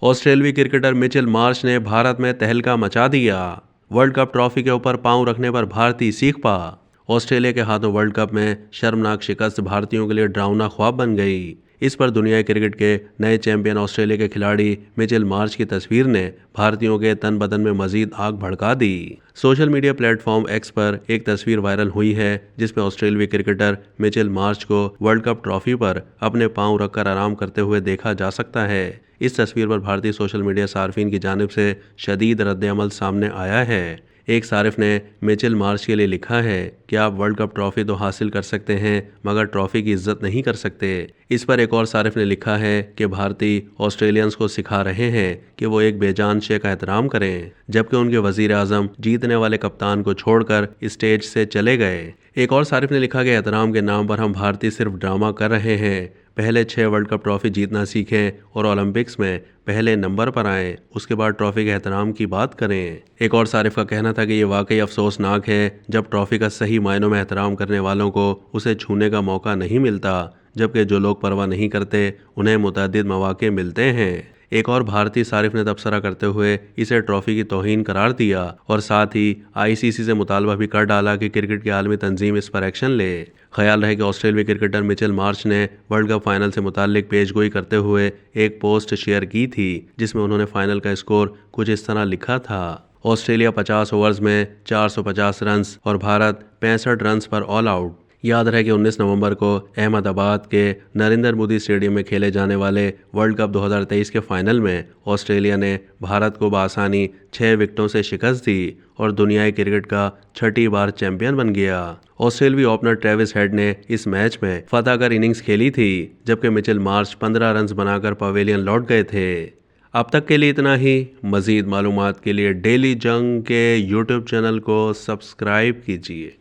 ऑस्ट्रेलियाई cricketer Mitchell Marsh ने भारत में तहलका मचा दिया। वर्ल्ड कप ट्रॉफी के ऊपर पांव रखने पर भारतीय सीख पा। ऑस्ट्रेलिया के हाथों वर्ल्ड कप में शर्मनाक शिकस्त भारतीयों के लिए डरावना ख्वाब बन गई। इस पर दुनिया क्रिकेट के नए चैंपियन ऑस्ट्रेलिया के खिलाड़ी मिचेल मार्श की तस्वीर ने भारतीयों के तन बदन में मजीद आग भड़का दी। सोशल मीडिया प्लेटफॉर्म एक्स पर एक तस्वीर वायरल हुई है जिसमें ऑस्ट्रेलियाई क्रिकेटर मिचेल मार्श को वर्ल्ड कप ट्रॉफी पर अपने पांव रखकर आराम करते हुए देखा जा सकता है। इस तस्वीर पर भारतीय सोशल मीडिया सार्फिन की जानिब से शदीद रद्द-ए-अमल सामने आया है। एक सारिफ ने मिचेल मार्श के लिए लिखा है कि आप वर्ल्ड कप ट्रॉफी तो हासिल कर सकते हैं मगर ट्रॉफी की इज्जत नहीं कर सकते। इस पर एक और सारिफ ने लिखा है कि भारतीय ऑस्ट्रेलियंस को सिखा रहे हैं कि वो एक बेजान शे का एहतराम करें, जबकि उनके वजीर आजम जीतने वाले कप्तान को छोड़कर स्टेज से चले गए। एक और सारिफ ने लिखा कि एहतराम के नाम पर हम भारतीय सिर्फ ड्रामा कर रहे हैं। पहले 6 वर्ल्ड कप ट्रॉफी जीतना सीखें और ओलंपिक्स में पहले नंबर पर आएं, उसके बाद ट्रॉफी के एहतराम की बात करें। एक और सारिफ का कहना था कि ये वाकई अफसोसनाक है जब ट्रॉफी का सही मायनों में एहतराम करने वालों को उसे छूने का मौका नहीं मिलता, जबकि जो लोग परवाह नहीं करते उन्हें मुतअद्दिद मौके मिलते हैं। एक और भारतीय सारिफ ने तबसरा करते हुए इसे ट्रॉफी की तौहीन करार दिया और साथ ही आईसीसी से मुतालबा भी कर डाला कि क्रिकेट की आलमी तंजीम इस पर एक्शन ले। ख्याल रहे कि ऑस्ट्रेलियाई क्रिकेटर मिचेल मार्श ने वर्ल्ड कप फाइनल से मुताल्लिक पेशगोई करते हुए एक पोस्ट शेयर की थी जिसमें उन्होंने फाइनल का स्कोर कुछ इस तरह लिखा था। ऑस्ट्रेलिया 50 ओवर्स में 450 रन और भारत 65 रन पर ऑल आउट। याद रहे कि 19 नवंबर को अहमदाबाद के नरेंद्र मोदी स्टेडियम में खेले जाने वाले वर्ल्ड कप 2023 के फाइनल में ऑस्ट्रेलिया ने भारत को बआसानी 6 विकेटों से शिकस्त दी और दुनियाई क्रिकेट का 6ठी बार चैंपियन बन गया। ऑस्ट्रेलियाई ओपनर ट्रेविस हेड ने इस मैच में फतह कर इनिंग्स खेली थी, जबकि मिचेल मार्श 15 रन बनाकर पवेलियन लौट गए थे। अब तक के लिए इतना ही। मजीद मालूमात के लिए डेली जंग के यूट्यूब चैनल को सब्सक्राइब कीजिए।